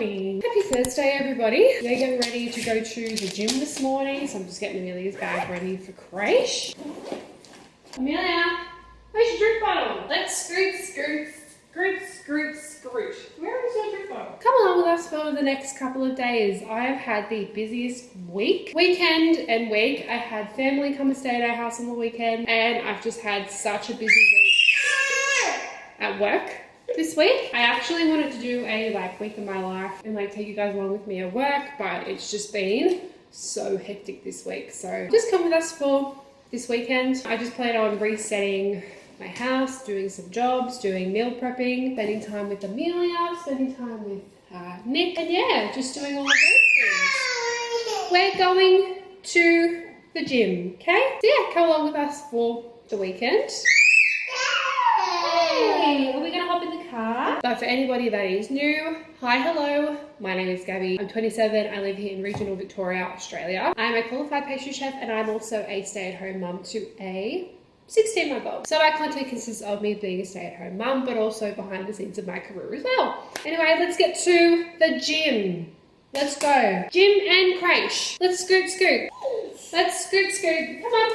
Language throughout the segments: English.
morning. Happy Thursday, everybody. We're getting ready to go to the gym this morning, so I'm just getting Amelia's bag ready for creche. Amelia, where's your drink bottle? Let's scoot. Where is your drink bottle? Come along with us for the next couple of days. I have had the busiest weekend and week. I had family come and stay at our house on the weekend, and I've just had such a busy week at work. This week, I actually wanted to do a week of my life and take you guys along with me at work, but it's just been so hectic this week. So just come with us for this weekend. I just plan on resetting my house, doing some jobs, doing meal prepping, spending time with Amelia, spending time with Nick, and yeah, just doing all of those things. We're going to the gym, okay? So yeah, come along with us for the weekend. Hey, are we gonna hop in the car? But for anybody that is new, hi, hello, my name is Gabby. I'm 27, I live here in regional Victoria, Australia. I'm a qualified pastry chef and I'm also a stay-at-home mum to a 16-month-old. So my content consists of me being a stay-at-home mum, but also behind the scenes of my career as well. Anyway, let's get to the gym. Let's go. Gym and creche. Let's scoot. Let's scoot. Come on.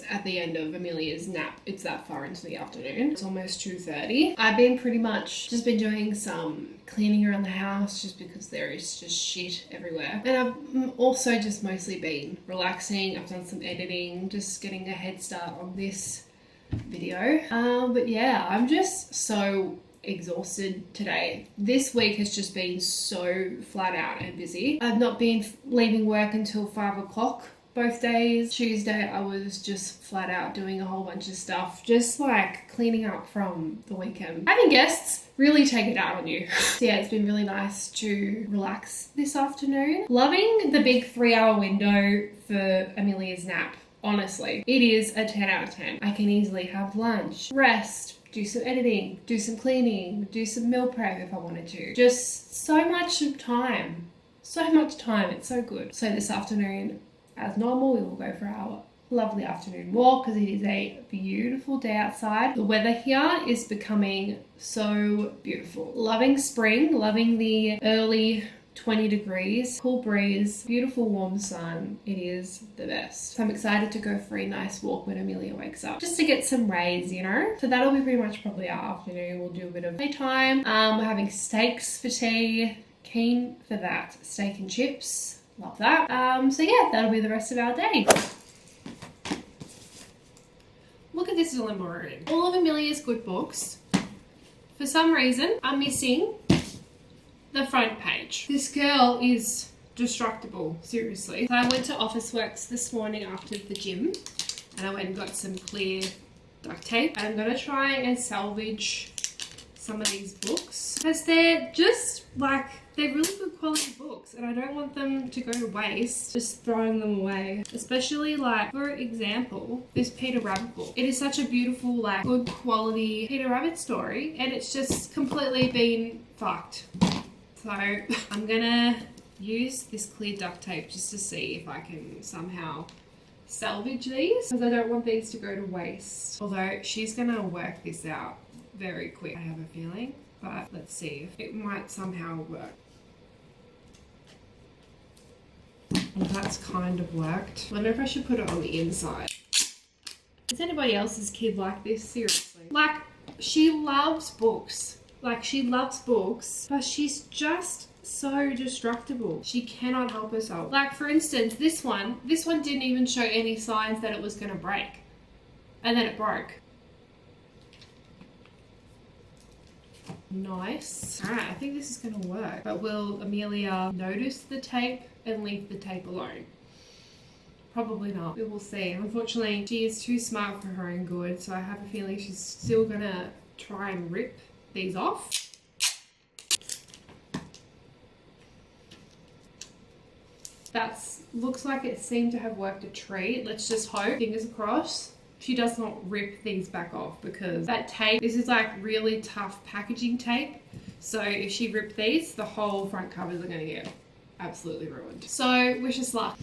At the end of Amelia's nap. It's that far into the afternoon. It's almost 2:30. I've been pretty much just been doing some cleaning around the house just because there is just shit everywhere. And I've also just mostly been relaxing. I've done some editing, just getting a head start on this video. But yeah, I'm just so exhausted today. This week has just been so flat out and busy. I've not been leaving work until 5 o'clock. Both days. Tuesday I was just flat out doing a whole bunch of stuff, just cleaning up from the weekend. Having guests really take it out on you. So yeah, it's been really nice to relax this afternoon. Loving the big 3-hour window for Amelia's nap. Honestly, it is a 10 out of 10. I can easily have lunch, rest, do some editing, do some cleaning, do some meal prep if I wanted to. Just so much time. It's so good. So this afternoon, as normal, we will go for our lovely afternoon walk because it is a beautiful day outside. The weather here is becoming so beautiful. Loving spring, loving the early 20 degrees, cool breeze, beautiful warm sun. It is the best. So I'm excited to go for a nice walk when Amelia wakes up, just to get some rays, you know? So that'll be pretty much probably our afternoon. We'll do a bit of playtime. We're having steaks for tea. Keen for that. Steak and chips. Love that. So yeah, that'll be the rest of our day. Look at this little embroidery. All of Amelia's good books, for some reason, are missing the front page. This girl is destructible, seriously. So I went to Officeworks this morning after the gym, and I went and got some clear duct tape. I'm gonna try and salvage some of these books because they're just they're really good quality books and I don't want them to go to waste just throwing them away. Especially for example, this Peter Rabbit book. It is such a beautiful good quality Peter Rabbit story and it's just completely been fucked. So I'm gonna use this clear duct tape just to see if I can somehow salvage these because I don't want these to go to waste. Although she's gonna work this out very quick, I have a feeling, but let's see if it might somehow work. Well, that's kind of worked. I wonder if I should put it on the inside. Is anybody else's kid like this? Seriously. She loves books. She loves books, but she's just so destructible. She cannot help herself. For instance, this one didn't even show any signs that it was gonna break. And then it broke. Nice. Alright, I think this is gonna work. But will Amelia notice the tape and leave the tape alone? Probably not. We will see. Unfortunately, she is too smart for her own good, so I have a feeling she's still gonna try and rip these off. Looks like it seemed to have worked a treat. Let's just hope, fingers crossed, she does not rip these back off, because that tape, this is like really tough packaging tape. So if she ripped these, the whole front covers are gonna get absolutely ruined. So wish us luck.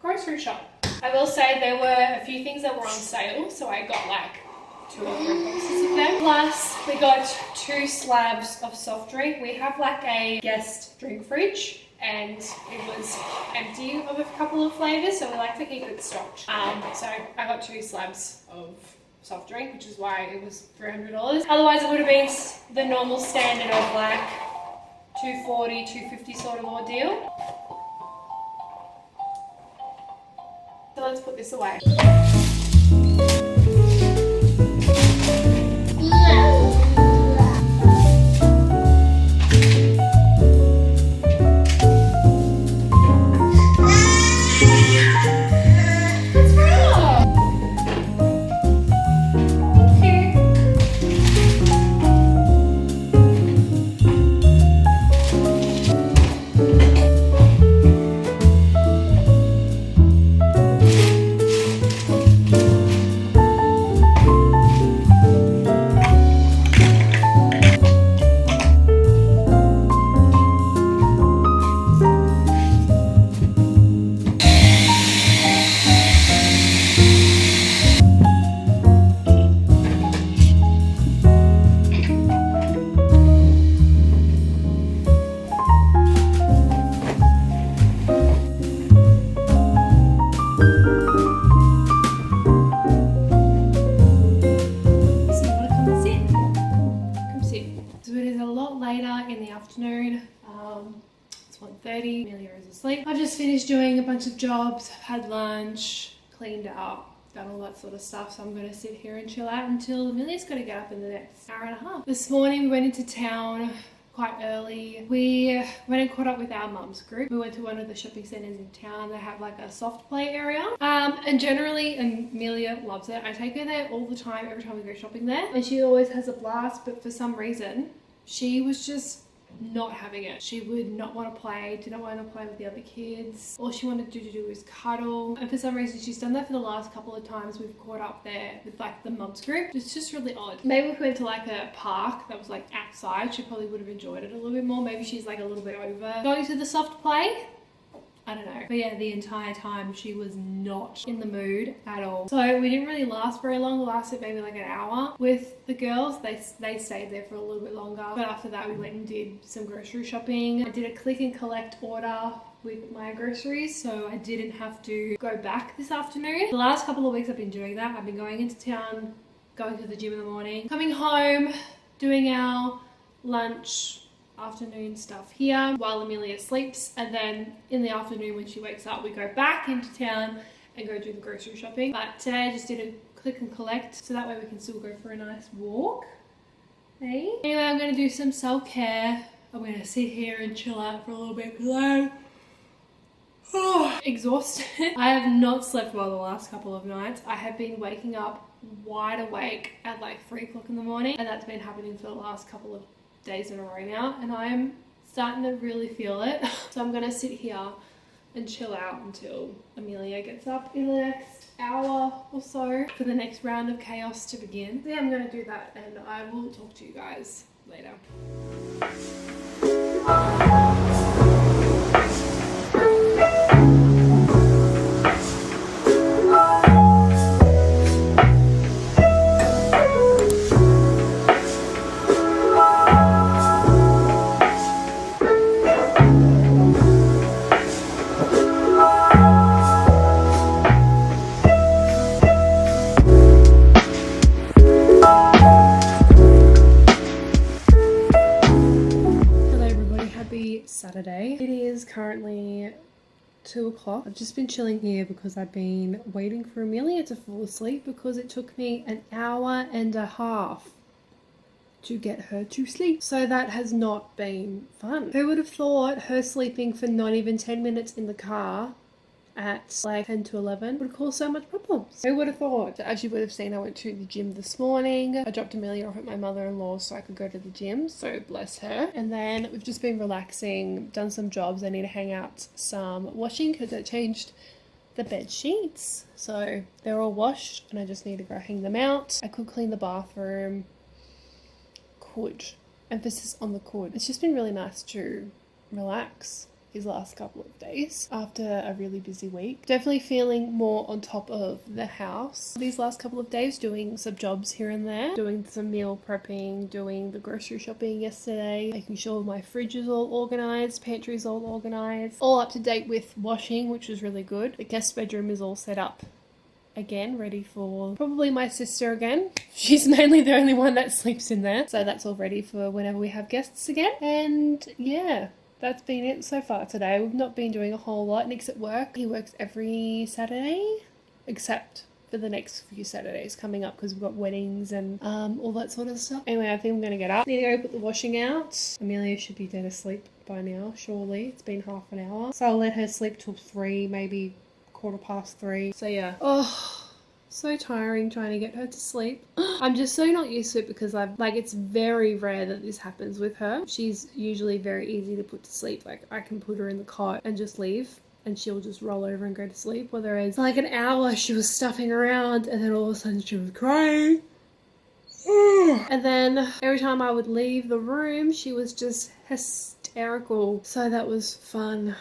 Grocery shop. I will say there were a few things that were on sale, so I got like 2 or 3 boxes of them. Plus, we got 2 slabs of soft drink. We have like a guest drink fridge, and it was empty of a couple of flavors, so we like to keep it stocked. So I got 2 slabs of soft drink, which is why it was $300. Otherwise, it would have been the normal standard of like $240, $250 sort of ordeal. So let's put this away. It's 1:30, Amelia is asleep. I've just finished doing a bunch of jobs, had lunch, cleaned up, done all that sort of stuff, so I'm going to sit here and chill out until Amelia's got to get up in the next hour and a half. This morning we went into town quite early. We went and caught up with our mum's group. We went to one of the shopping centres in town. They have like a soft play area. And generally, Amelia loves it. I take her there all the time, every time we go shopping there. And she always has a blast, but for some reason, she was just not having it. She would not want to play, did not want to play with the other kids. All she wanted to do was cuddle. And for some reason, she's done that for the last couple of times we've caught up there with like the mum's group. It's just really odd. Maybe if we went to like a park that was like outside, she probably would have enjoyed it a little bit more. Maybe she's like a little bit over going to the soft play. I don't know. But yeah, the entire time she was not in the mood at all. So we didn't really last very long. We lasted maybe like an hour with the girls. They stayed there for a little bit longer. But after that, we went and did some grocery shopping. I did a click and collect order with my groceries, so I didn't have to go back this afternoon. The last couple of weeks I've been doing that. I've been going into town, going to the gym in the morning, coming home, doing our lunch, afternoon stuff here while Amelia sleeps, and then in the afternoon when she wakes up we go back into town and go do the grocery shopping. But today I just did a click and collect so that way we can still go for a nice walk. Hey, anyway, I'm going to do some self-care. I'm going to sit here and chill out for a little bit because I'm exhausted. I have not slept well the last couple of nights. I have been waking up wide awake at like 3 o'clock in the morning, and that's been happening for the last couple of days in a row now, and I'm starting to really feel it. So I'm gonna sit here and chill out until Amelia gets up in the next hour or so for the next round of chaos to begin. So yeah, I'm gonna do that, and I will talk to you guys later. Saturday. It is currently 2 o'clock. I've just been chilling here because I've been waiting for Amelia to fall asleep because it took me an hour and a half to get her to sleep. So that has not been fun. Who would have thought her sleeping for not even 10 minutes in the car at like 10 to 11 would cause so much problems? Who would have thought? As you would have seen, I went to the gym this morning. I dropped Amelia off at my mother-in-law's so I could go to the gym, so bless her. And then we've just been relaxing, done some jobs. I need to hang out some washing because I changed the bed sheets, so they're all washed and I just need to go hang them out. I could clean the bathroom. Could. Emphasis on the could. It's just been really nice to relax these last couple of days after a really busy week. Definitely feeling more on top of the house these last couple of days, doing some jobs here and there, doing some meal prepping, doing the grocery shopping yesterday, making sure my fridge is all organised, pantry is all organised, all up to date with washing, which was really good. The guest bedroom is all set up again, ready for probably my sister again. She's mainly the only one that sleeps in there, so that's all ready for whenever we have guests again. And yeah, that's been it so far today. We've not been doing a whole lot. Nick's at work. He works every Saturday except for the next few Saturdays coming up because we've got weddings and all that sort of stuff. Anyway, I think I'm gonna get up. Need to go put the washing out. Amelia should be dead asleep by now, surely. It's been half an hour, so I'll let her sleep till 3, maybe 3:15. So yeah. Oh, so tiring trying to get her to sleep. I'm just so not used to it because it's very rare that this happens with her. She's usually very easy to put to sleep. Like, I can put her in the cot and just leave and she'll just roll over and go to sleep. Whereas for like an hour she was stuffing around and then all of a sudden she was crying. And then every time I would leave the room she was just hysterical. So that was fun.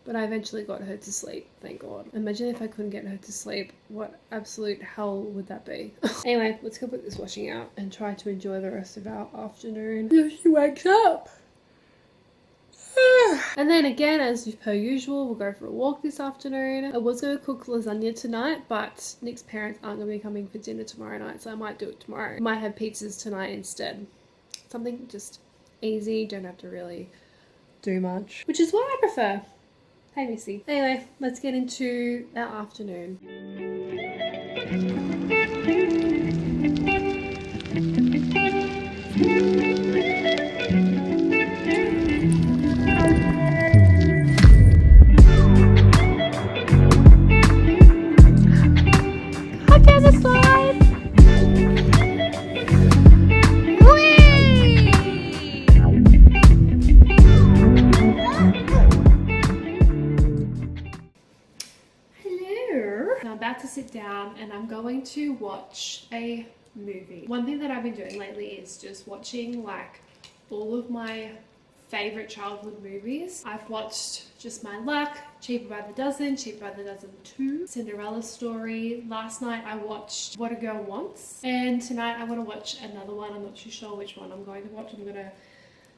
But I eventually got her to sleep, thank God. Imagine if I couldn't get her to sleep. What absolute hell would that be? Anyway, let's go put this washing out and try to enjoy the rest of our afternoon till she wakes up. And then again, as per usual, we'll go for a walk this afternoon. I was going to cook lasagna tonight, but Nick's parents aren't going to be coming for dinner tomorrow night, so I might do it tomorrow. I might have pizzas tonight instead. Something just easy, don't have to really do much, which is what I prefer. Hey Missy. Anyway, let's get into our afternoon. Come down the slide! To sit down and I'm going to watch a movie. One thing that I've been doing lately is just watching like all of my favorite childhood movies. I've watched Just My Luck, Cheaper by the Dozen, Cheaper by the Dozen 2, Cinderella Story. Last night I watched What a Girl Wants, and tonight I want to watch another one. I'm not too sure which one I'm going to watch. I'm going to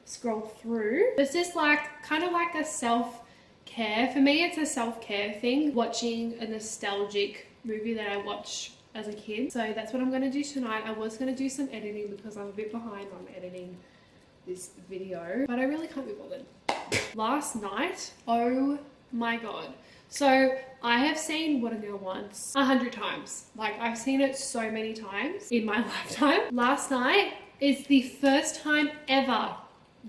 scroll through. It's just like kind of like a self-care. For me, it's a self-care thing, watching a nostalgic movie that I watched as a kid. So that's what I'm going to do tonight. I was going to do some editing because I'm a bit behind on editing this video, but I really can't be bothered. Last night, oh my God. So I have seen What a Girl Wants 100 times. Like, I've seen it so many times in my lifetime. Last night is the first time ever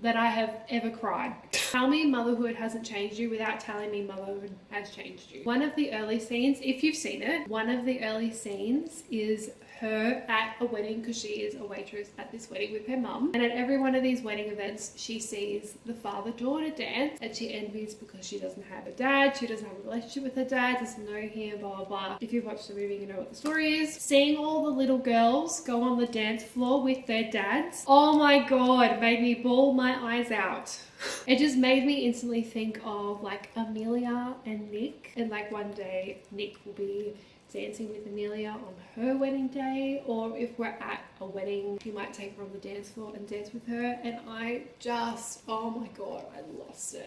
that I have ever cried. Tell me motherhood hasn't changed you without telling me motherhood has changed you. One of the early scenes, if you've seen it, one of the early scenes is her at a wedding because she is a waitress at this wedding with her mum. And at every one of these wedding events, she sees the father-daughter dance and she envies because she doesn't have a dad, she doesn't have a relationship with her dad, doesn't know him, blah, blah, blah. If you've watched the movie, you know what the story is. Seeing all the little girls go on the dance floor with their dads, oh my God, made me bawl my eyes out. It just made me instantly think of like Amelia and Nick, and like one day Nick will be dancing with Amelia on her wedding day, or if we're at a wedding he might take her on the dance floor and dance with her, and I just, oh my God, I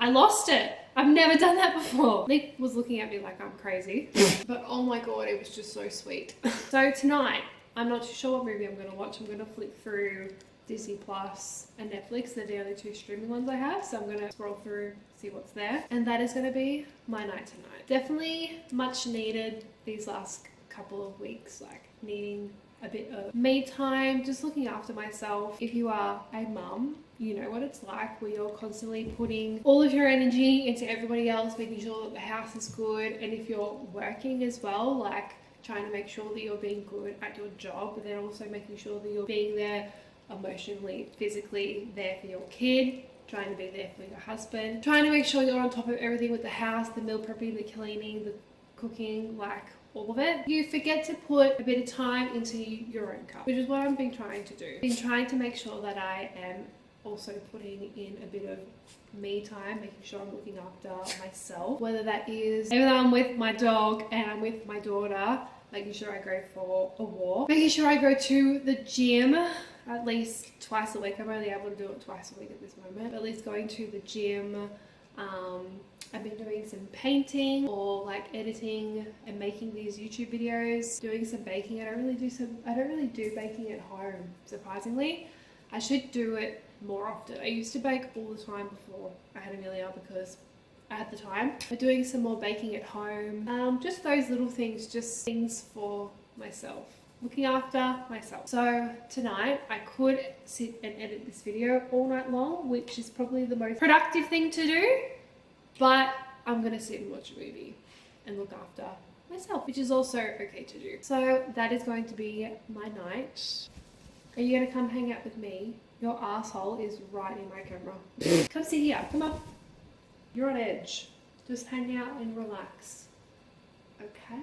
lost it. I've never done that before. Nick was looking at me like I'm crazy but oh my God, it was just so sweet. So tonight I'm not too sure what movie I'm going to watch. I'm going to flick through Disney Plus and Netflix. They're the only two streaming ones I have, so I'm going to scroll through, see what's there. And that is going to be my night tonight. Definitely much needed these last couple of weeks, like needing a bit of me time, just looking after myself. If you are a mum, you know what it's like, where you're constantly putting all of your energy into everybody else, making sure that the house is good. And if you're working as well, like trying to make sure that you're being good at your job, but then also making sure that you're being there emotionally, physically, there for your kid, trying to be there for your husband, trying to make sure you're on top of everything with the house, the meal prepping, the cleaning, the cooking, like all of it. You forget to put a bit of time into your own cup, which is what I've been trying to do. I've been trying to make sure that I am also putting in a bit of me time, making sure I'm looking after myself, whether that is even though I'm with my dog and I'm with my daughter, making sure I go for a walk, making sure I go to the gym at least twice a week. I'm only able to do it twice a week at this moment, but at least going to the gym. I've been doing some painting or like editing and making these YouTube videos, doing some baking. I don't really do baking at home, surprisingly. I should do it more often. I used to bake all the time before I had Amelia because I had the time. But doing some more baking at home, just those little things, just things for myself, looking after myself. So tonight I could sit and edit this video all night long, which is probably the most productive thing to do, but I'm gonna sit and watch a movie and look after myself, which is also okay to do. So that is going to be my night. Are you gonna come hang out with me? Your asshole is right in my camera. Come sit here, come on. You're on edge. Just hang out and relax. Okay?